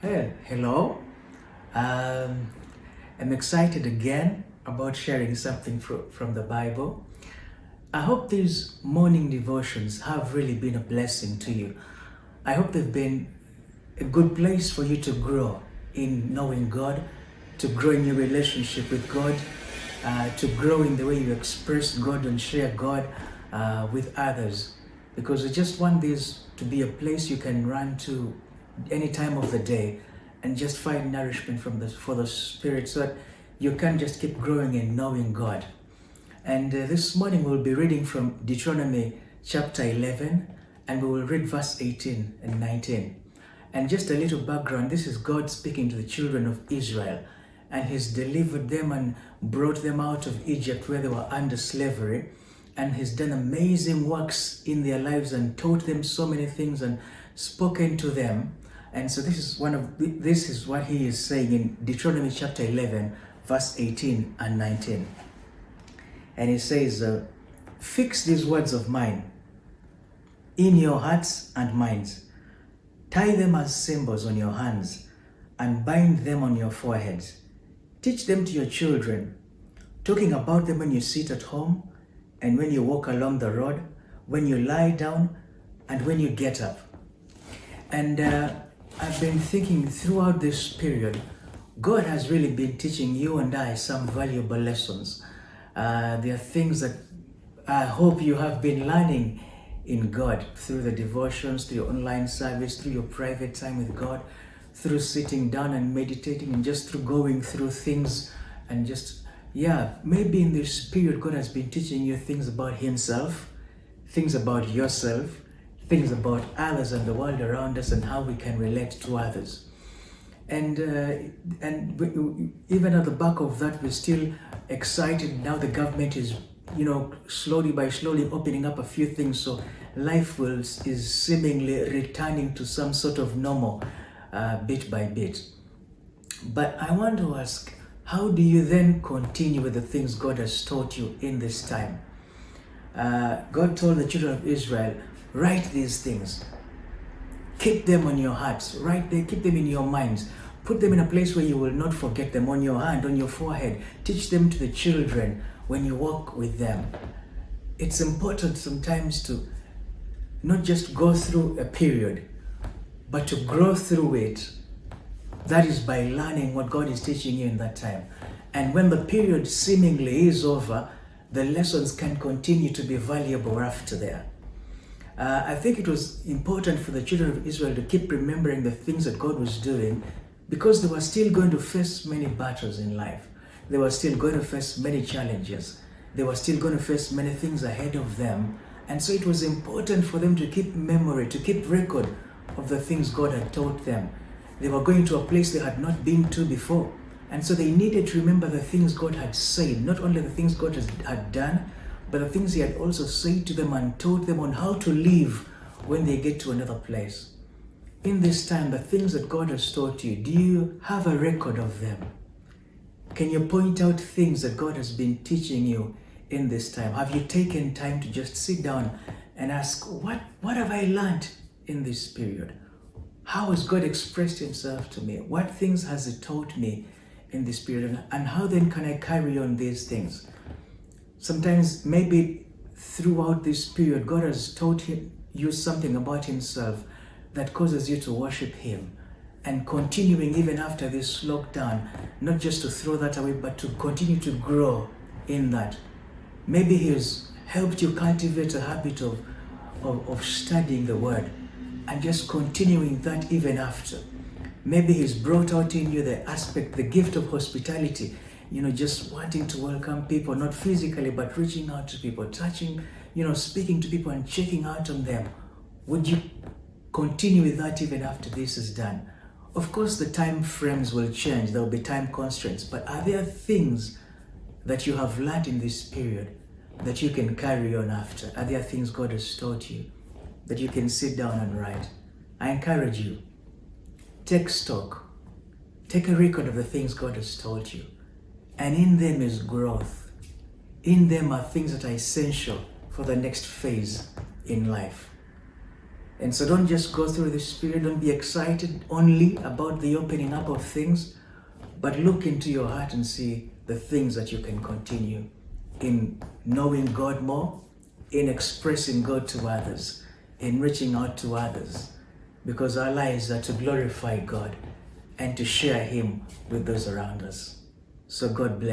Hey, hello. Um, I'm excited again about sharing something from the Bible. I hope these morning devotions have really been a blessing to you. I hope they've been a good place for you to grow in knowing God, to grow in your relationship with God, to grow in the way you express God and share God with others. Because I just want this to be a place you can run to any time of the day and just find nourishment for the spirit so that you can just keep growing in knowing God. And this morning we'll be reading from Deuteronomy chapter 11, and we will read verse 18 and 19. And just a little background, this is God speaking to the children of Israel, and He's delivered them and brought them out of Egypt where they were under slavery. And He's done amazing works in their lives and taught them so many things and spoken to them. And so this is what He is saying in Deuteronomy chapter 11, verse 18 and 19. And He says, fix these words of mine in your hearts and minds. Tie them as symbols on your hands and bind them on your foreheads. Teach them to your children, talking about them when you sit at home and when you walk along the road, when you lie down and when you get up. And I've been thinking throughout this period, God has really been teaching you and I some valuable lessons. There are things that I hope you have been learning in God through the devotions, through your online service, through your private time with God, through sitting down and meditating, and just through going through things and maybe in this period God has been teaching you things about Himself, things about yourself, things about others and the world around us and how we can relate to others. And even at the back of that, we're still excited. Now the government is, slowly opening up a few things. So life is seemingly returning to some sort of normal bit by bit. But I want to ask, how do you then continue with the things God has taught you in this time? God told the children of Israel, write these things. Keep them on your hearts, right there, keep them in your minds. Put them in a place where you will not forget them, on your hand, on your forehead. Teach them to the children when you walk with them. It's important sometimes to not just go through a period, but to grow through it. That is by learning what God is teaching you in that time. And when the period seemingly is over, the lessons can continue to be valuable after there. I think it was important for the children of Israel to keep remembering the things that God was doing, because they were still going to face many battles in life. They were still going to face many challenges. They were still going to face many things ahead of them. And so it was important for them to keep memory, to keep record of the things God had taught them. They were going to a place they had not been to before. And so they needed to remember the things God had said, not only the things God had done, but the things He had also said to them and taught them on how to live when they get to another place. In this time, the things that God has taught you, do you have a record of them? Can you point out things that God has been teaching you in this time? Have you taken time to just sit down and ask, what have I learned in this period? How has God expressed Himself to me? What things has He taught me in this period? And how then can I carry on these things? Sometimes maybe throughout this period, God has taught you something about Himself that causes you to worship Him, and continuing even after this lockdown, not just to throw that away, but to continue to grow in that. Maybe He has helped you cultivate a habit of studying the Word and just continuing that even after. Maybe He's brought out in you the gift of hospitality, just wanting to welcome people, not physically, but reaching out to people, touching, speaking to people and checking out on them. Would you continue with that even after this is done? Of course, the time frames will change. There will be time constraints, but are there things that you have learned in this period that you can carry on after? Are there things God has taught you that you can sit down and write? I encourage you, take stock, take a record of the things God has taught you. And in them is growth. In them are things that are essential for the next phase in life. And so don't just go through this period, don't be excited only about the opening up of things, but look into your heart and see the things that you can continue in knowing God more, in expressing God to others, in reaching out to others, because our lives are to glorify God and to share Him with those around us. So God bless you.